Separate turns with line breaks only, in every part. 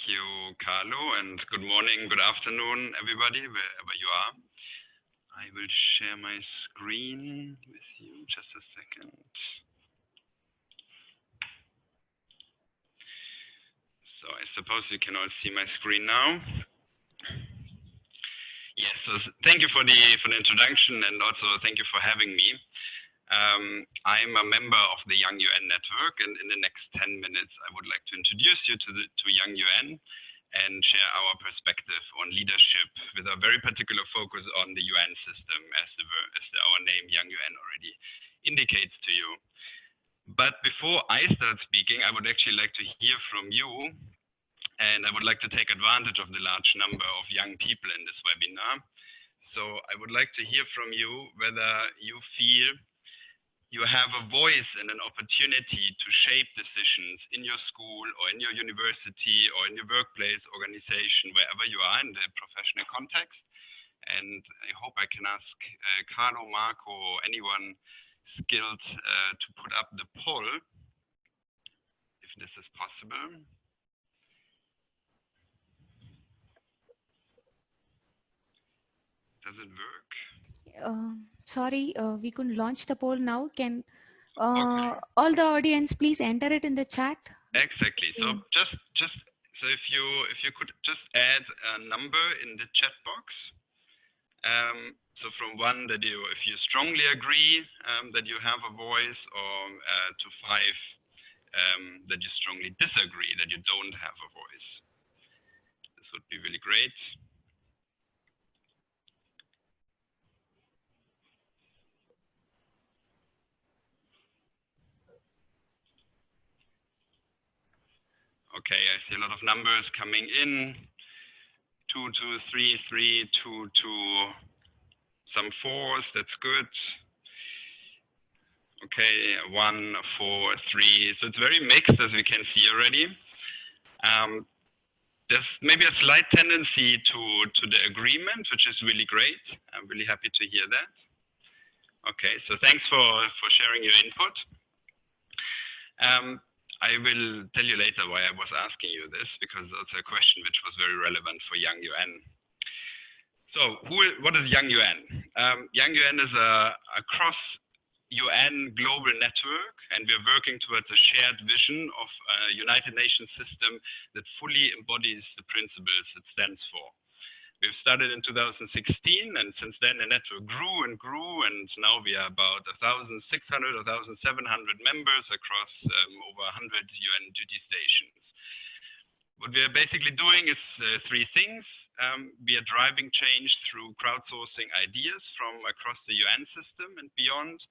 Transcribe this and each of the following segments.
Thank you, Carlo, and good morning, good afternoon, everybody, wherever you are. I will share my screen with you. Just a second. So I suppose you can all see my screen now. Yes, so thank you for the introduction, and also thank you for having me. I'm a member of the Young UN Network, and in the next 10 minutes, I would like to introduce you to Young UN and share our perspective on leadership with a very particular focus on the UN system, as our name Young UN already indicates to you. But before I start speaking, I would actually like to hear from you, and I would like to take advantage of the large number of young people in this webinar. So I would like to hear from you whether you feel you have a voice and an opportunity to shape decisions in your school or in your university or in your workplace, organization, wherever you are in the professional context. And I hope I can ask Carlo, Marco, or anyone skilled to put up the poll, if this is possible. Does it work?
Sorry, we couldn't launch the poll now. Can all the audience please enter it in the chat?
Exactly. So so if you could just add a number in the chat box. So from 1 that if you strongly agree that you have a voice, or to 5 that you strongly disagree that you don't have a voice. This would be really great. Okay, I see a lot of numbers coming in. 2, 2, 3, 3, 2, 2, some 4s, that's good. Okay, 1, 4, 3. So it's very mixed, as we can see already. There's maybe a slight tendency to the agreement, which is really great. I'm really happy to hear that. Okay, so thanks for sharing your input. I will tell you later why I was asking you this, because that's a question which was very relevant for Young UN. So what is Young UN? Young UN is a cross-UN global network, and we're working towards a shared vision of a United Nations system that fully embodies the principles it stands for. We've started in 2016, and since then the network grew and grew, and now we are about 1,600, 1,700 members across over 100 UN duty stations. What we are basically doing is 3 things. We are driving change through crowdsourcing ideas from across the UN system and beyond.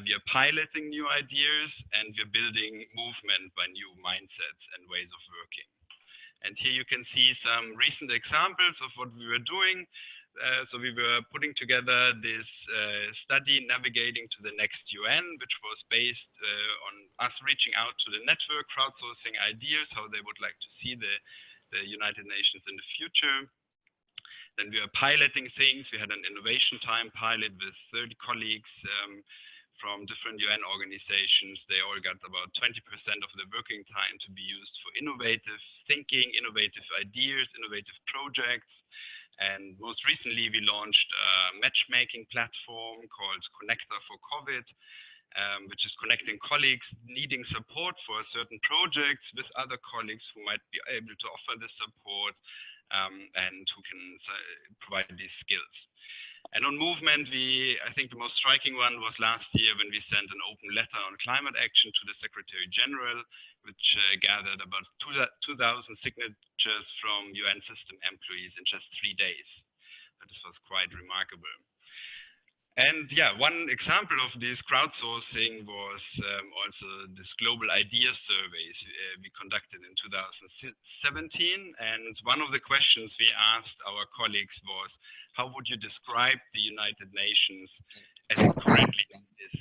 We are piloting new ideas, and we're building movement by new mindsets and ways of working. And here you can see some recent examples of what we were doing. So we were putting together this study, Navigating to the Next UN, which was based on us reaching out to the network, crowdsourcing ideas, how they would like to see the United Nations in the future. Then we were piloting things. We had an innovation time pilot with 30 colleagues from different UN organizations. They all got about 20% of the working time to be used for innovative thinking, innovative ideas, innovative projects. And most recently, we launched a matchmaking platform called Connector for COVID, which is connecting colleagues needing support for certain projects with other colleagues who might be able to offer this support and who can provide these skills. And on movement, I think the most striking one was last year when we sent an open letter on climate action to the Secretary General, which gathered about 2,000 signatures from UN system employees in just 3 days. This was quite remarkable. And yeah, one example of this crowdsourcing was also this global idea surveys we conducted in 2017. And one of the questions we asked our colleagues was, how would you describe the United Nations as it currently is?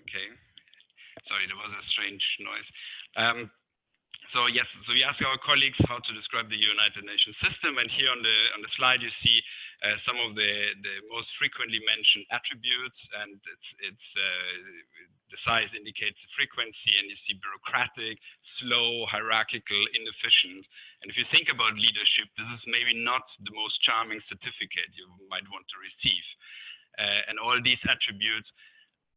Okay, sorry, there was a strange noise. So yes, so we asked our colleagues how to describe the United Nations system, and here on the slide you see some of the most frequently mentioned attributes, and the size indicates the frequency, and you see bureaucratic, slow, hierarchical, inefficient. And if you think about leadership, this is maybe not the most charming certificate you might want to receive. And all these attributes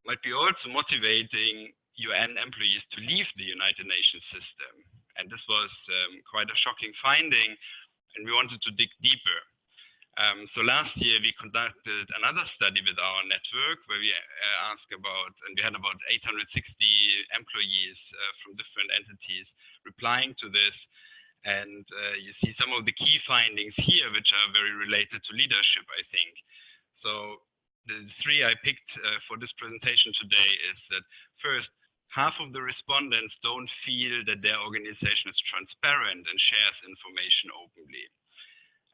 might be also motivating UN employees to leave the United Nations system. And this was quite a shocking finding, and we wanted to dig deeper. So last year we conducted another study with our network where we asked about, and we had about 860 employees from different entities replying to this. And you see some of the key findings here, which are very related to leadership, I think. So the three I picked for this presentation today is that first, half of the respondents don't feel that their organization is transparent and shares information openly.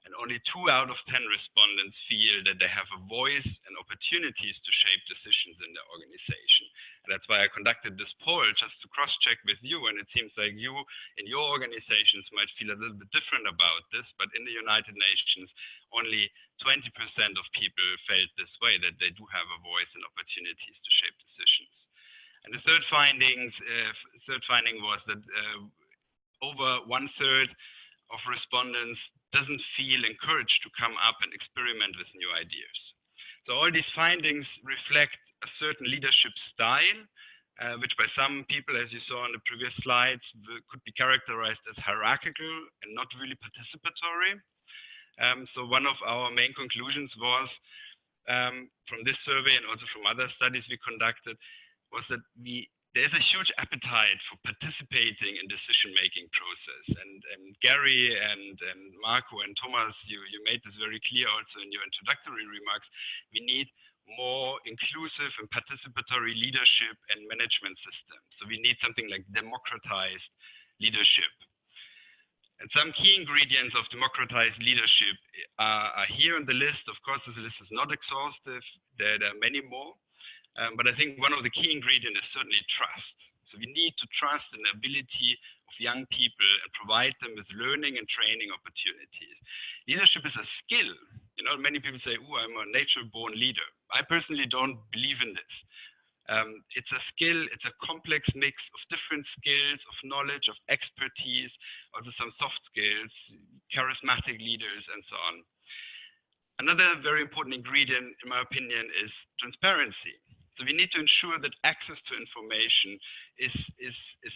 And only 2 out of 10 respondents feel that they have a voice and opportunities to shape decisions in their organization. And that's why I conducted this poll, just to cross-check with you. And it seems like you in your organizations might feel a little bit different about this, but in the United Nations, only 20% of people felt this way, that they do have a voice and opportunities to shape decisions. And the third finding was that over 1/3 of respondents doesn't feel encouraged to come up and experiment with new ideas. So all these findings reflect a certain leadership style, which by some people, as you saw on the previous slides, could be characterized as hierarchical and not really participatory. So one of our main conclusions was, from this survey and also from other studies we conducted, was that there's a huge appetite for participating in decision-making process. And Gary and Marco and Thomas, you made this very clear also in your introductory remarks. We need more inclusive and participatory leadership and management systems. So we need something like democratized leadership. And some key ingredients of democratized leadership are here on the list. Of course, this list is not exhaustive. There are many more. But I think one of the key ingredients is certainly trust. So we need to trust in the ability of young people and provide them with learning and training opportunities. Leadership is a skill. You know, many people say, "Oh, I'm a nature-born leader." I personally don't believe in this. It's a skill, it's a complex mix of different skills, of knowledge, of expertise, also some soft skills, charismatic leaders, and so on. Another very important ingredient, in my opinion, is transparency. So we need to ensure that access to information is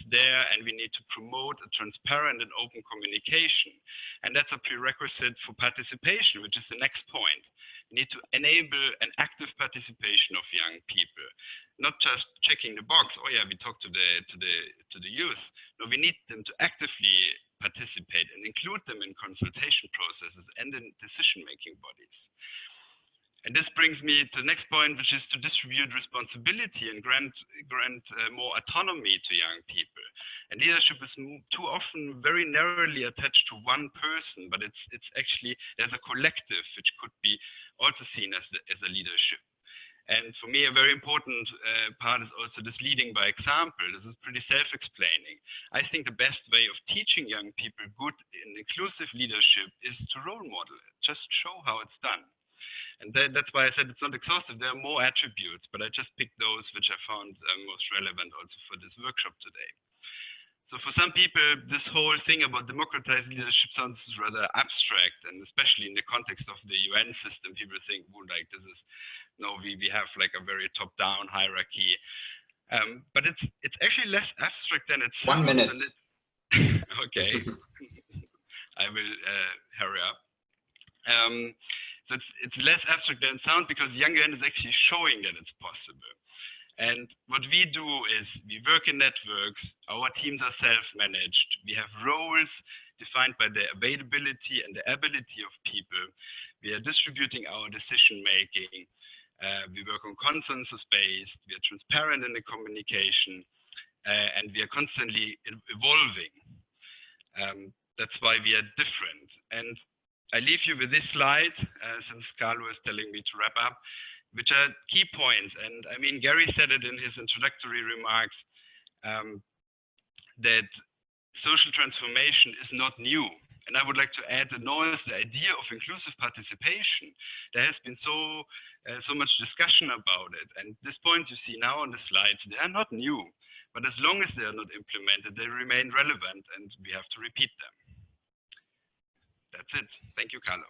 there, and we need to promote a transparent and open communication. And that's a prerequisite for participation, which is the next point. We need to enable an active participation of young people, not just checking the box. Oh yeah, we talk to the youth. No, we need them to actively participate and include them in consultation processes and in decision-making bodies. And this brings me to the next point, which is to distribute responsibility and grant more autonomy to young people. And leadership is too often very narrowly attached to one person, but it's actually, there's a collective which could be also seen as a leadership. And for me, a very important part is also this leading by example. This is pretty self-explaining. I think the best way of teaching young people good and inclusive leadership is to role model it. Just show how it's done. And that's why I said it's not exhaustive. There are more attributes, but I just picked those which I found most relevant also for this workshop today. So for some people, this whole thing about democratized leadership sounds rather abstract, and especially in the context of the UN system, people think, well, like this is, no, we have like a very top-down hierarchy. But it's actually less abstract than it sounds.
1 minute.
Okay. I will hurry up. So it's less abstract than it sounds because Young UN is actually showing that it's possible. And what we do is we work in networks, our teams are self-managed, we have roles defined by the availability and the ability of people, we are distributing our decision-making, we work on consensus-based, we are transparent in the communication, and we are constantly evolving. That's why we are different. And I leave you with this slide, since Carlo is telling me to wrap up, which are key points. And I mean, Gary said it in his introductory remarks, that social transformation is not new. And I would like to add the noise, the idea of inclusive participation. There has been so much discussion about it. And these points you see now on the slides, they are not new, but as long as they are not implemented, they remain relevant and we have to repeat them. That's it. Thank you, Carlo.